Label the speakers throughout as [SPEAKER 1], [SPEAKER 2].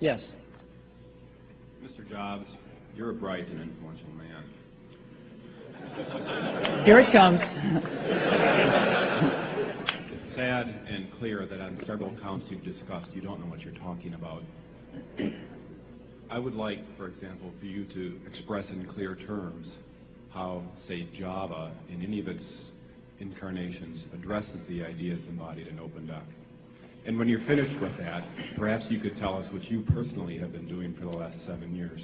[SPEAKER 1] Yes.
[SPEAKER 2] Mr. Jobs, you're a bright and influential man.
[SPEAKER 1] Here it comes.
[SPEAKER 2] It's sad and clear that on several counts you've discussed, you don't know what you're talking about. I would like, for example, for you to express in clear terms how, say, Java, in any of its incarnations, addresses the ideas embodied in OpenDoc. And when you're finished with that, perhaps you could tell us what you personally have been doing for the last 7 years.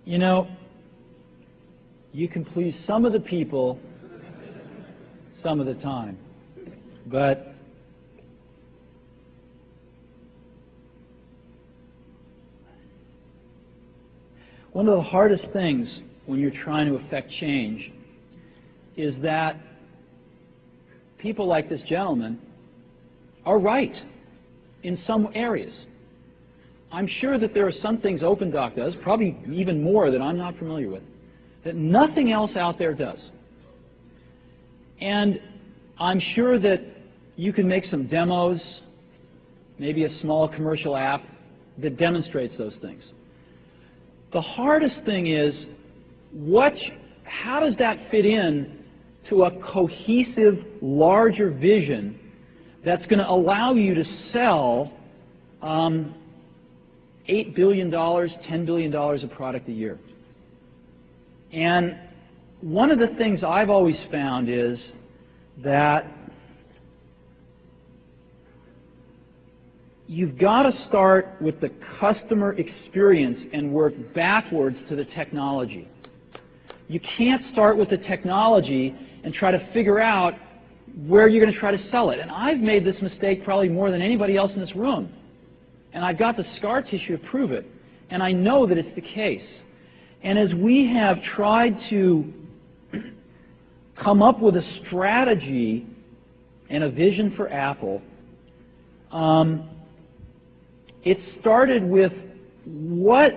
[SPEAKER 1] You know, you can please some of the people some of the time, but one of the hardest things when you're trying to affect change is that people like this gentleman are right in some areas. I'm sure that there are some things OpenDoc does, probably even more that I'm not familiar with, that nothing else out there does. And I'm sure that you can make some demos, maybe a small commercial app that demonstrates those things. The hardest thing is, how does that fit in to a cohesive, larger vision that's going to allow you to sell $8 billion, $10 billion of product a year? And one of the things I've always found is that you've got to start with the customer experience and work backwards to the technology. You can't start with the technology and try to figure out where you're going to try to sell it. And I've made this mistake probably more than anybody else in this room. And I've got the scar tissue to prove it. And I know that it's the case. And as we have tried to come up with a strategy and a vision for Apple, it started with what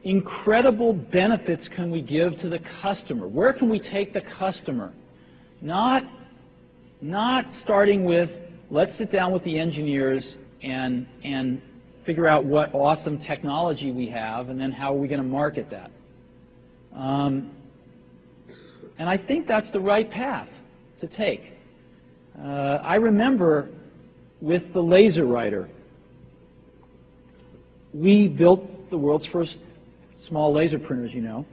[SPEAKER 1] incredible benefits can we give to the customer? Where can we take the customer? Not starting with, let's sit down with the engineers and figure out what awesome technology we have, and then how are we going to market that. And I think that's the right path to take. I remember with the laser writer, we built the world's first small laser printers, you know,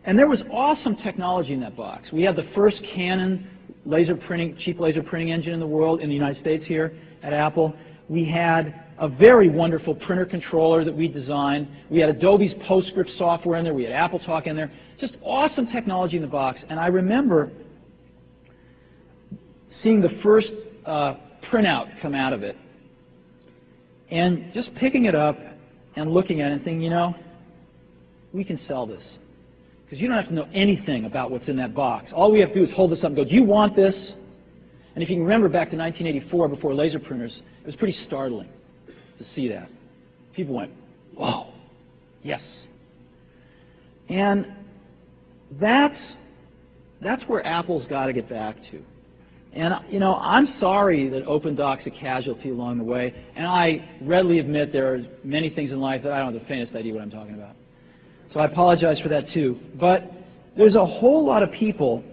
[SPEAKER 1] and there was awesome technology in that box. We had the first Canon laser printing, cheap laser printing engine in the world, in the United States here at Apple. We had a very wonderful printer controller that we designed. We had Adobe's PostScript software in there. We had AppleTalk in there. Just awesome technology in the box. And I remember seeing the first printout come out of it and just picking it up and looking at it and thinking, you know, we can sell this. Because you don't have to know anything about what's in that box. All we have to do is hold this up and go, do you want this? And if you can remember back to 1984, before laser printers, it was pretty startling to see that. People went, whoa, yes. And that's where Apple's got to get back to. And, you know, I'm sorry that OpenDoc's a casualty along the way, and I readily admit there are many things in life that I don't have the faintest idea what I'm talking about. So I apologize for that too. But there's a whole lot of people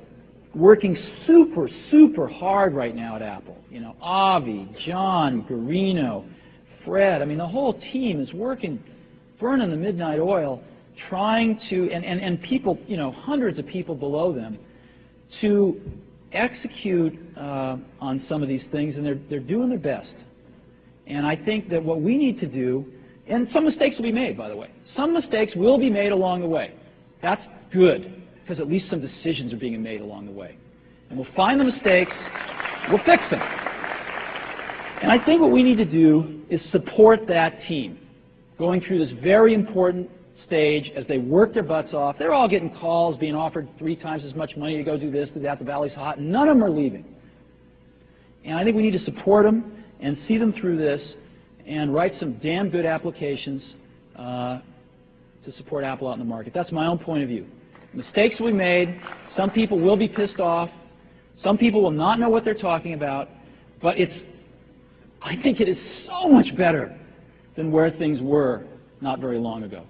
[SPEAKER 1] working super, super hard right now at Apple. You know, Avi, John, Garino, Fred, I mean, the whole team is working, burning the midnight oil, trying to, and people, you know, hundreds of people below them, to execute on some of these things, and they're doing their best. And I think that what we need to do, and some mistakes will be made, by the way. Some mistakes will be made along the way. That's good, because at least some decisions are being made along the way. And we'll find the mistakes, we'll fix them. And I think what we need to do is support that team going through this very important stage as they work their butts off. They're all getting calls, being offered 3 times as much money to go do this, do that, the valley's hot. None of them are leaving. And I think we need to support them and see them through this and write some damn good applications to support Apple out in the market. That's my own point of view. Mistakes will be made. Some people will be pissed off. Some people will not know what they're talking about. But I think it is so much better than where things were not very long ago.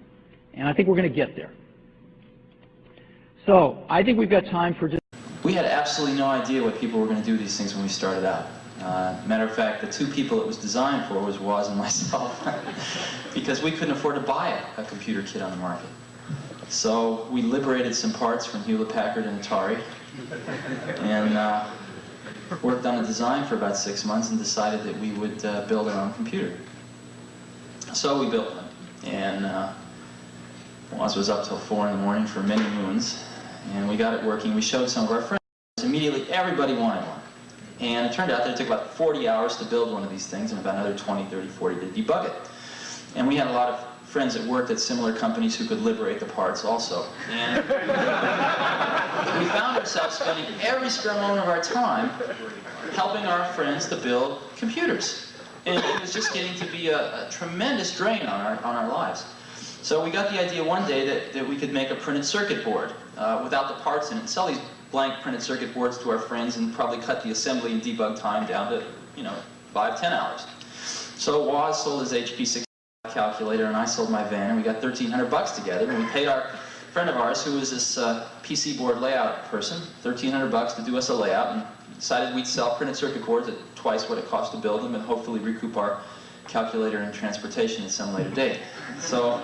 [SPEAKER 1] And I think we're going to get there. So I think we've got time for just...
[SPEAKER 3] We had absolutely no idea what people were going to do these things when we started out. Matter of fact, the two people it was designed for was Woz and myself, because we couldn't afford to buy a computer kit on the market. So we liberated some parts from Hewlett-Packard and Atari, and worked on a design for about 6 months and decided that we would build our own computer. So we built one, and Woz was up till 4 in the morning for many moons, and we got it working. We showed some of our friends. Immediately, everybody wanted one. And it turned out that it took about 40 hours to build one of these things and about another 20, 30, 40 to debug it. And we had a lot of friends that worked at similar companies who could liberate the parts also. And we found ourselves spending every spare moment of our time helping our friends to build computers. And it was just getting to be a tremendous drain on our lives. So we got the idea one day that we could make a printed circuit board without the parts in it and sell these blank printed circuit boards to our friends and probably cut the assembly and debug time down to, 5, 10 hours. So Woz sold his HP 6 calculator and I sold my van, and we got $1,300 together, and we paid our friend of ours who was this PC board layout person $1,300 to do us a layout, and decided we'd sell printed circuit boards at twice what it cost to build them and hopefully recoup our calculator and transportation at some later date. So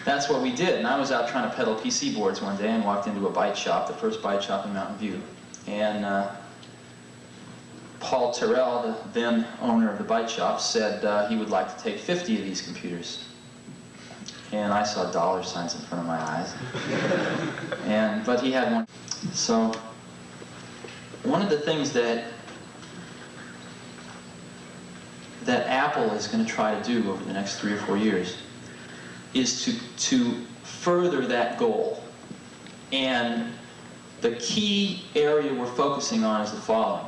[SPEAKER 3] that's what we did, and I was out trying to peddle PC boards one day and walked into a bite shop, the first bite shop in Mountain View. And Paul Terrell, the then owner of the bite shop, said he would like to take 50 of these computers. And I saw dollar signs in front of my eyes. But he had one. So one of the things that Apple is going to try to do over the next 3 or 4 years is to further that goal. And the key area we're focusing on is the following.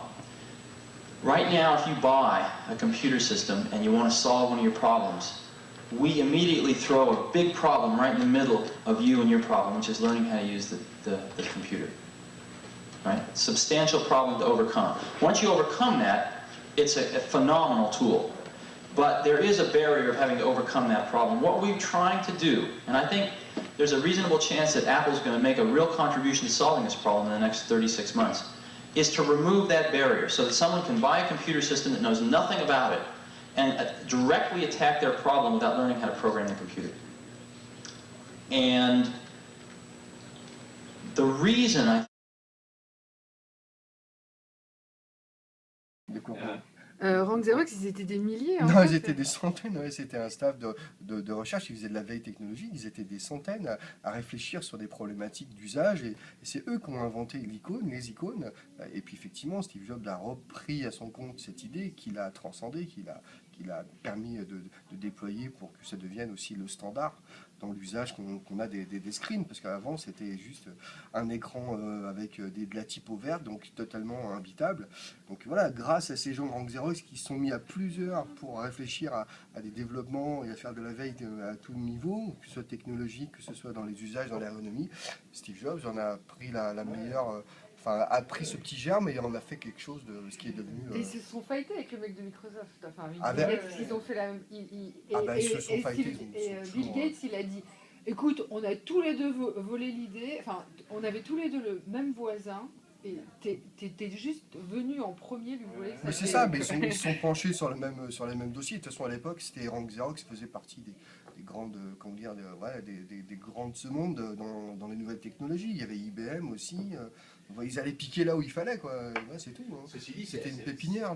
[SPEAKER 3] Right now, if you buy a computer system and you want to solve one of your problems, we immediately throw a big problem right in the middle of you and your problem, which is learning how to use the computer. Right? Substantial problem to overcome. Once you overcome that, it's a phenomenal tool. But there is a barrier of having to overcome that problem. What we're trying to do, and I think there's a reasonable chance that Apple's going to make a real contribution to solving this problem in the next 36 months, is to remove that barrier so that someone can buy a computer system that knows nothing about it and directly attack their problem without learning how to program the computer. And the reason I
[SPEAKER 4] Rank Xerox, ils étaient des milliers.
[SPEAKER 5] Non, ils étaient des centaines, ouais, c'était un staff de recherche, ils faisaient de la veille technologique, ils étaient des centaines à réfléchir sur des problématiques d'usage, et c'est eux qui ont inventé les icônes, et puis effectivement, Steve Jobs a repris à son compte cette idée, qu'il a transcendée, qu'il a permis de déployer pour que ça devienne aussi le standard dans l'usage qu'on a des screens, parce qu'avant c'était juste un écran avec de la typo verte, donc totalement imbitable. Donc voilà, grâce à ces gens de Rank Xerox qui se sont mis à plusieurs pour réfléchir à des développements et à faire de la veille à tout niveau, que ce soit technologique, que ce soit dans les usages, dans l'ergonomie, Steve Jobs en a pris la meilleure... a pris ce petit germe et on a fait quelque chose de ce qui est devenu...
[SPEAKER 4] Et ils se sont fightés avec le mec de Microsoft. Enfin, ils ont fait la même...
[SPEAKER 5] ils se sont fightés.
[SPEAKER 4] Et Bill Gates, il a dit, écoute, on a tous les deux volé l'idée, enfin, on avait tous les deux le même voisin, et t'es juste venu en premier lui voler.
[SPEAKER 5] Mais c'est ça, mais ils sont penchés sur les mêmes dossiers. De toute façon, à l'époque, c'était Rank Xerox qui faisait partie des grandes, comment dire, des grandes de ce monde dans les nouvelles technologies. Il y avait IBM aussi. Ils allaient piquer là où il fallait, quoi. Ouais, c'est tout. Hein. C'était une pépinière.